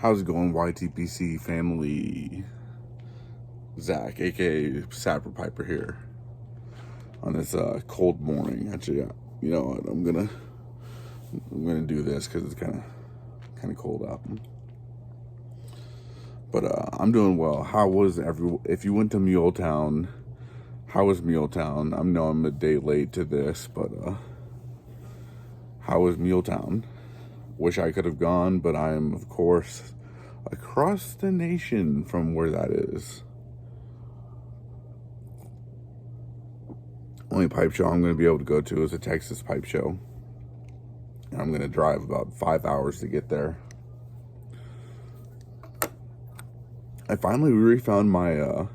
How's it going, YTPC family? Zach, aka Sapper Piper, here on this cold morning. Actually, you know what? I'm gonna do this because it's kind of cold out. But I'm doing well. How was if you went to Muletown? How was Muletown? I know I'm a day late to this, but how was Muletown? Wish I could have gone, but I'm of course across the nation from where that is. Only pipe show I'm going to be able to go to is a Texas pipe show. And I'm going to drive about 5 hours to get there. I finally refound my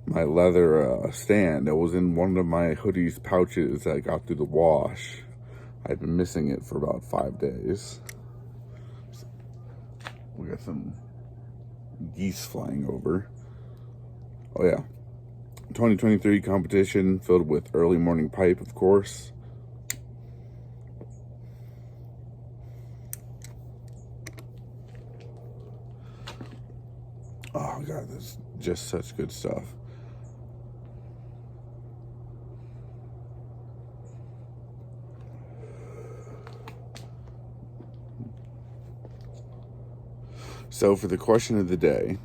my leather stand. It was in one of my hoodies pouches that I got through the wash. I'd been missing it for about 5 days. We got some geese flying over. Oh yeah. 2023 competition filled with early morning pipe, of course. Oh God, this is just such good stuff. So for the question of the day,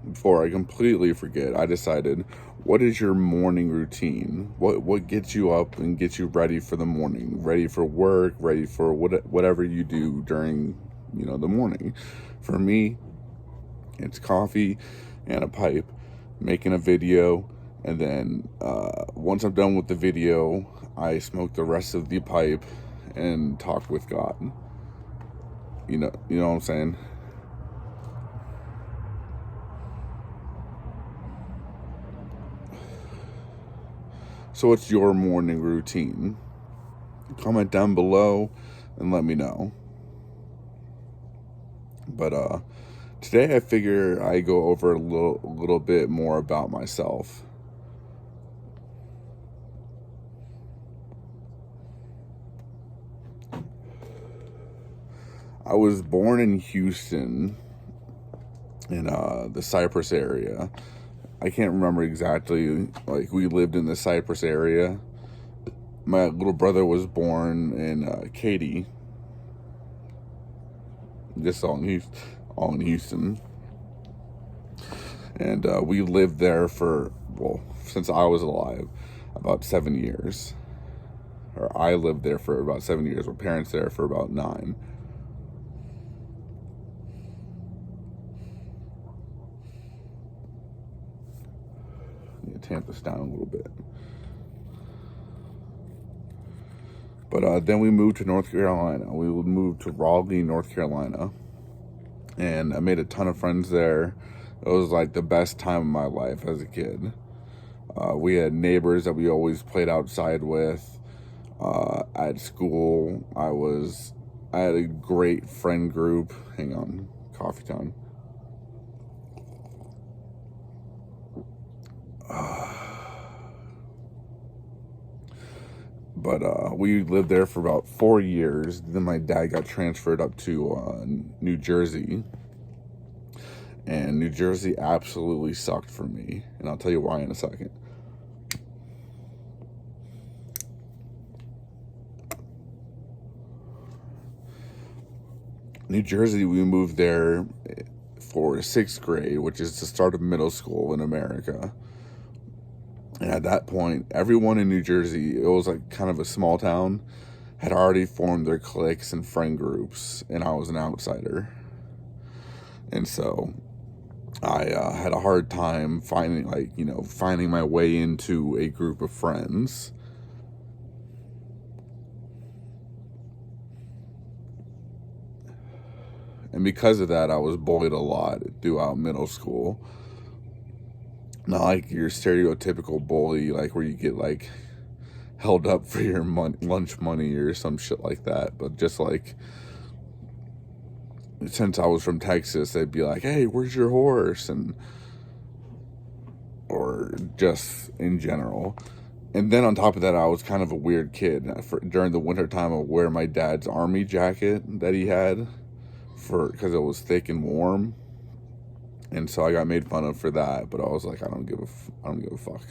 before I completely forget, I decided, what is your morning routine? What gets you up and gets you ready for the morning? Ready for work, ready for whatever you do during, the morning. For me, it's coffee and a pipe, making a video, and then once I'm done with the video, I smoke the rest of the pipe and talk with God. You know what I'm saying? So what's your morning routine? Comment down below and let me know. But today I figure I go over a little bit more about myself. I was born in Houston in the Cypress area. I can't remember exactly, we lived in the Cypress area. My little brother was born in Katy, just all in Houston. And we lived there for, since I was alive, about 7 years. Or I lived there for about 7 years, with parents there for about 9. Tamp this down a little bit. But then we moved to North Carolina. We would move to Raleigh, North Carolina. And I made a ton of friends there. It was like the best time of my life as a kid. We had neighbors that we always played outside with. At school, I had a great friend group. Hang on, coffee time. But we lived there for about 4 years. Then my dad got transferred up to New Jersey. And New Jersey absolutely sucked for me. And I'll tell you why in a second. New Jersey, we moved there for 6th grade, which is the start of middle school in America. And at that point, everyone in New Jersey, it was like kind of a small town, had already formed their cliques and friend groups, and I was an outsider. And so I had a hard time finding my way into a group of friends. And because of that, I was bullied a lot throughout middle school. Not like your stereotypical bully, where you get held up for your lunch money or some shit like that. But just since I was from Texas, they'd be like, "Hey, where's your horse?" Or just in general. And then on top of that, I was kind of a weird kid. During the winter time, I would wear my dad's army jacket that he had because it was thick and warm, and so I got made fun of for that. But I was like, I don't give a fuck.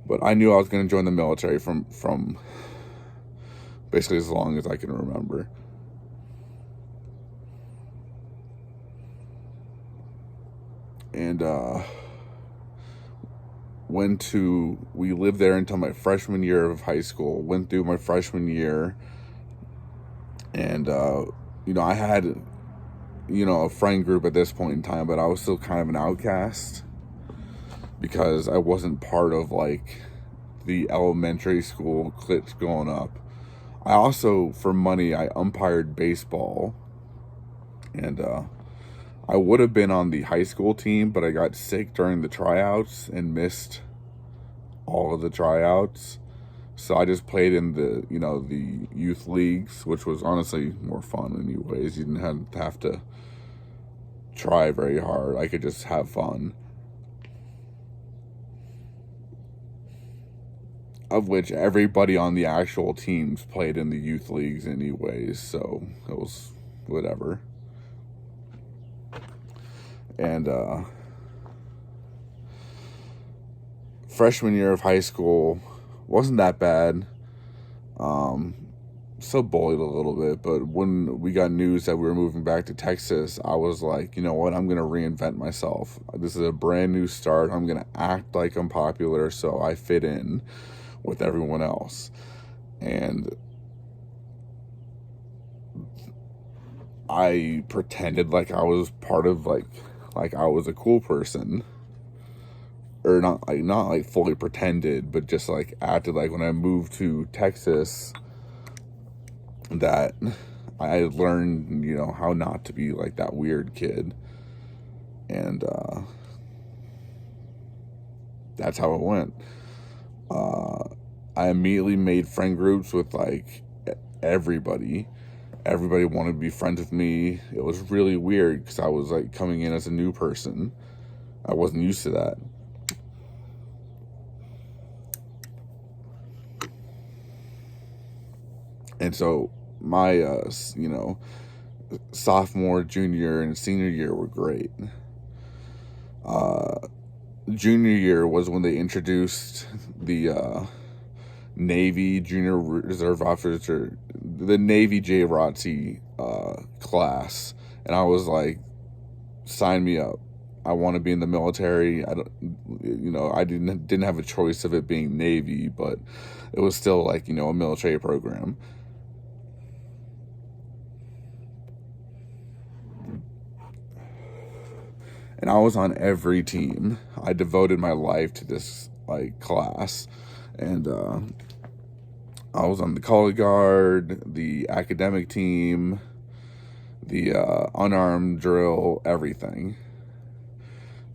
But I knew I was going to join the military from basically as long as I can remember. And we lived there until my freshman year of high school. Went through my freshman year, and I had a friend group at this point in time, but I was still kind of an outcast because I wasn't part of like the elementary school cliques growing up. I also, for money, I umpired baseball, and I would have been on the high school team, but I got sick during the tryouts and missed all of the tryouts. So I just played in the youth leagues, which was honestly more fun anyways. You didn't have to try very hard. I could just have fun. Of which everybody on the actual teams played in the youth leagues anyways, so it was whatever. And freshman year of high school wasn't that bad. Still bullied a little bit, but when we got news that we were moving back to Texas, I was like, you know what, I'm going to reinvent myself. This is a brand new start. I'm going to act like I'm popular so I fit in with everyone else. And I pretended like I was part of like I was a cool person, or not like fully pretended, but just like acted like when I moved to Texas that I learned how not to be like that weird kid. And that's how it went. I immediately made friend groups with like everybody. Everybody wanted to be friends with me. It was really weird because I was like coming in as a new person. I wasn't used to that. And so my sophomore, junior, and senior year were great. Junior year was when they introduced the Navy Junior Reserve Officer, the Navy JROTC class, and I was like, sign me up. I want to be in the military. I didn't have a choice of it being Navy, but it was still like a military program. And I was on every team. I devoted my life to this like class, and I was on the color guard, the academic team, the unarmed drill, everything.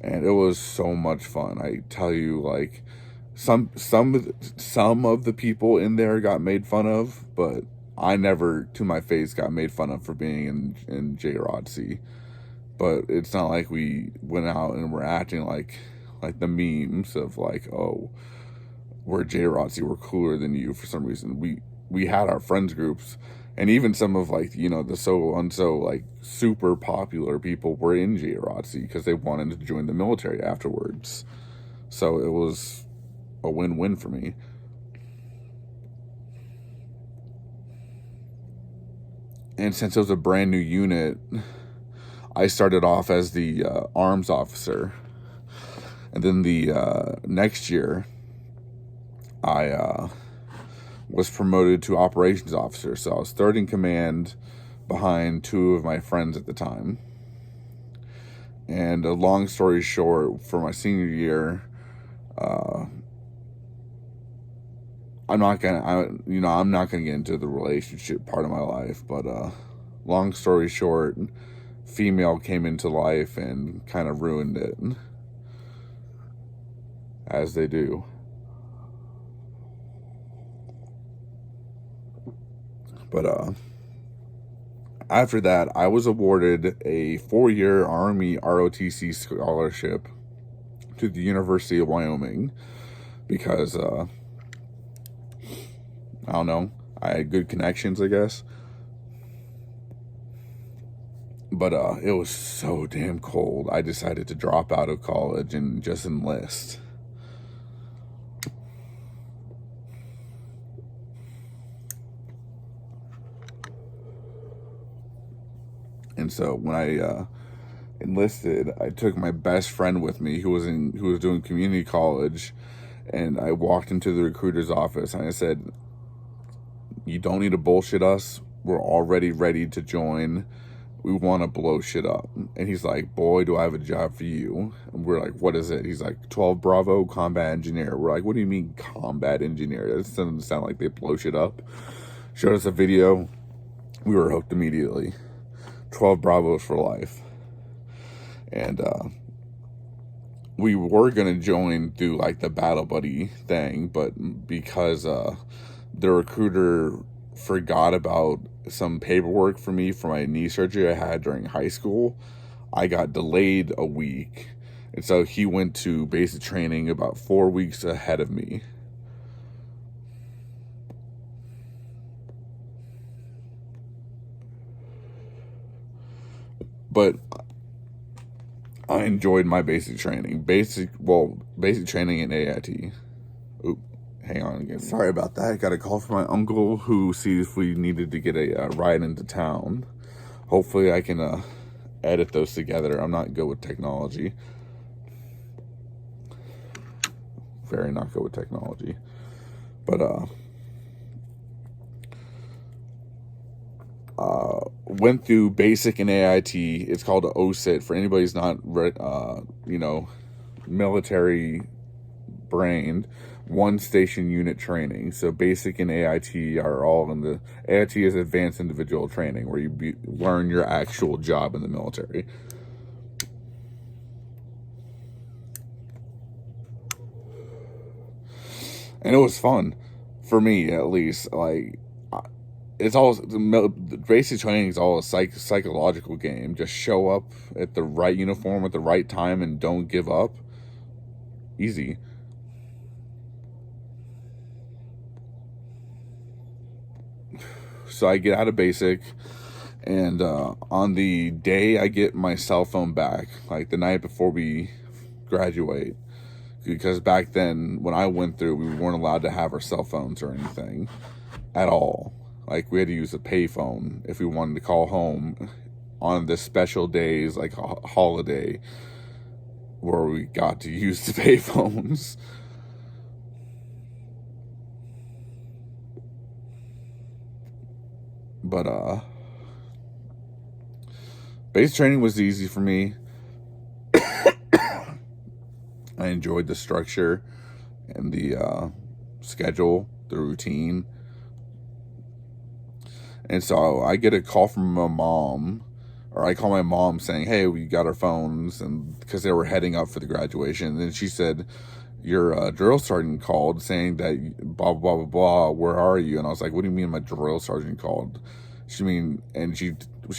And it was so much fun. I tell you, like some of the people in there got made fun of, but I never to my face got made fun of for being in JROTC. But it's not like we went out and were acting like the memes of like, oh, we're JROTC, we're cooler than you for some reason. We had our friends groups, and even some of like the so like super popular people were in JROTC because they wanted to join the military afterwards. So it was a win-win for me. And since it was a brand new unit, I started off as the arms officer, and then the next year I was promoted to operations officer. So I was third in command behind two of my friends at the time. And a long story short, for my senior year, I'm not gonna get into the relationship part of my life, but long story short, female came into life and kind of ruined it, as they do. But after that, I was awarded a 4-year Army ROTC scholarship to the University of Wyoming because I don't know, I had good connections, I guess. But it was so damn cold. I decided to drop out of college and just enlist. And so when I enlisted, I took my best friend with me who was doing community college, and I walked into the recruiter's office and I said, "You don't need to bullshit us. We're already ready to join. We want to blow shit up." And he's like, "Boy, do I have a job for you." And we're like, "What is it?" He's like, 12 Bravo combat engineer. We're like, "What do you mean combat engineer? That doesn't sound like they blow shit up." Showed us a video. We were hooked immediately. 12 Bravos for life. And we were going to join through like the battle buddy thing, but because the recruiter forgot about some paperwork for me for my knee surgery I had during high school, I got delayed a week. And so he went to basic training about 4 weeks ahead of me. But I enjoyed my basic training. Basic training in AIT. Oop, hang on again. Sorry about that. I got a call from my uncle who sees if we needed to get a ride into town. Hopefully I can edit those together. I'm not good with technology. Very not good with technology. But went through basic and AIT. It's called an OSIT for anybody who's not military brained. One station unit training. So basic and AIT are all in the AIT is advanced individual training, where you learn your actual job in the military. And it was fun for me, at least. Like, it's all the basic training is all a psychological game. Just show up at the right uniform at the right time and don't give up. Easy. So I get out of basic, and on the day I get my cell phone back, like the night before we graduate, because back then when I went through, we weren't allowed to have our cell phones or anything at all. Like, we had to use a payphone if we wanted to call home on the special days, like a holiday, where we got to use the payphones. But base training was easy for me. I enjoyed the structure and the schedule, the routine. And so I get a call from my mom, or I call my mom saying, "Hey, we got our phones," and because they were heading up for the graduation. And then she said, "Your drill sergeant called saying that blah, blah, blah, blah, where are you?" And I was like, "What do you mean my drill sergeant called?" And she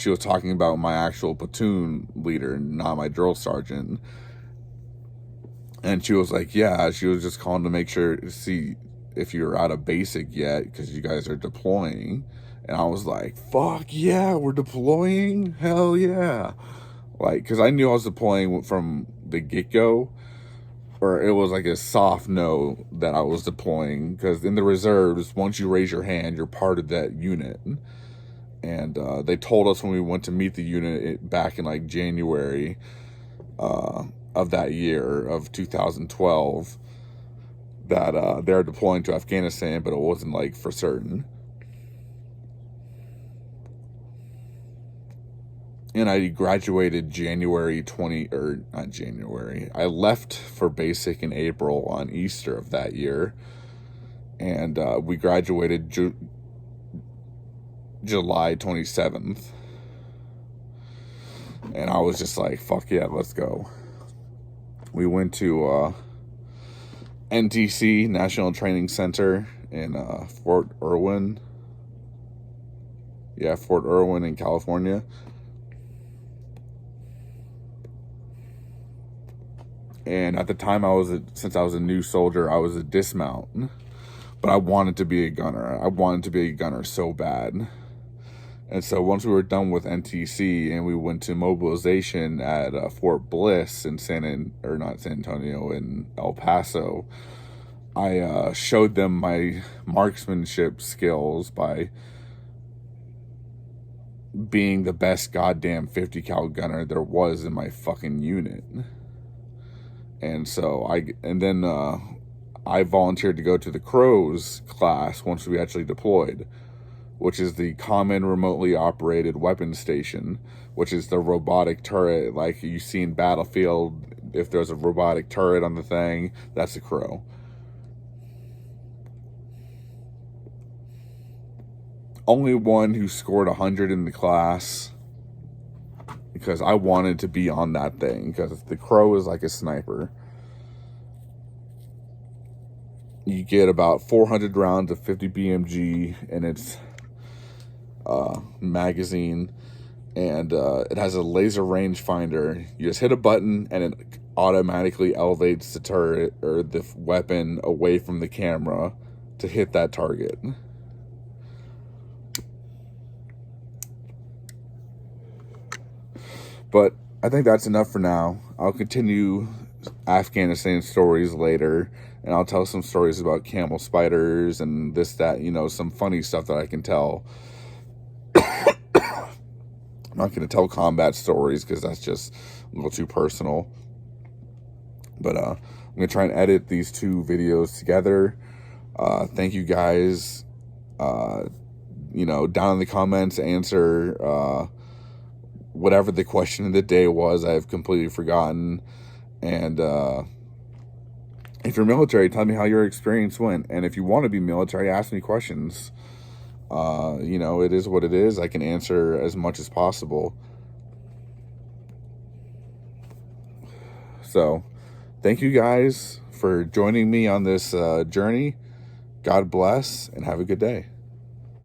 was talking about my actual platoon leader, not my drill sergeant. And she was like, "Yeah," she was just calling to make sure to see if you're out of basic yet, because you guys are deploying. And I was like, "Fuck yeah, we're deploying? Hell yeah." Like, because I knew I was deploying from the get-go, or it was like a soft no that I was deploying, because in the reserves, once you raise your hand, you're part of that unit. And they told us when we went to meet the unit back in like January of that year of 2012 that they're deploying to Afghanistan, but it wasn't like for certain. And I graduated I left for basic in April on Easter of that year. And we graduated July 27th. And I was just like, fuck yeah, let's go. We went to NTC, National Training Center, in Fort Irwin. Yeah, Fort Irwin in California. And at the time, since I was a new soldier, I was a dismount. But I wanted to be a gunner. I wanted to be a gunner so bad. And so once we were done with NTC and we went to mobilization at Fort Bliss in not San Antonio, in El Paso, I showed them my marksmanship skills by being the best goddamn 50 cal gunner there was in my fucking unit. And so I volunteered to go to the Crows class once we actually deployed, which is the Common Remotely Operated Weapon Station, which is the robotic turret like you see in Battlefield. If there's a robotic turret on the thing, that's a Crow. Only one who scored 100 in the class, because I wanted to be on that thing, because the Crow is like a sniper. You get about 400 rounds of 50 BMG in its magazine, and it has a laser rangefinder. You just hit a button and it automatically elevates the turret or the weapon away from the camera to hit that target. But I think that's enough for now. I'll continue Afghanistan stories later, and I'll tell some stories about camel spiders and this, that, some funny stuff that I can tell. I'm not going to tell combat stories because that's just a little too personal. But I'm going to try and edit these two videos together. Thank you guys. Down in the comments, answer whatever the question of the day was. I've completely forgotten. And if you're military, tell me how your experience went. And if you want to be military, ask me questions. It is what it is. I can answer as much as possible. So thank you guys for joining me on this journey. God bless and have a good day.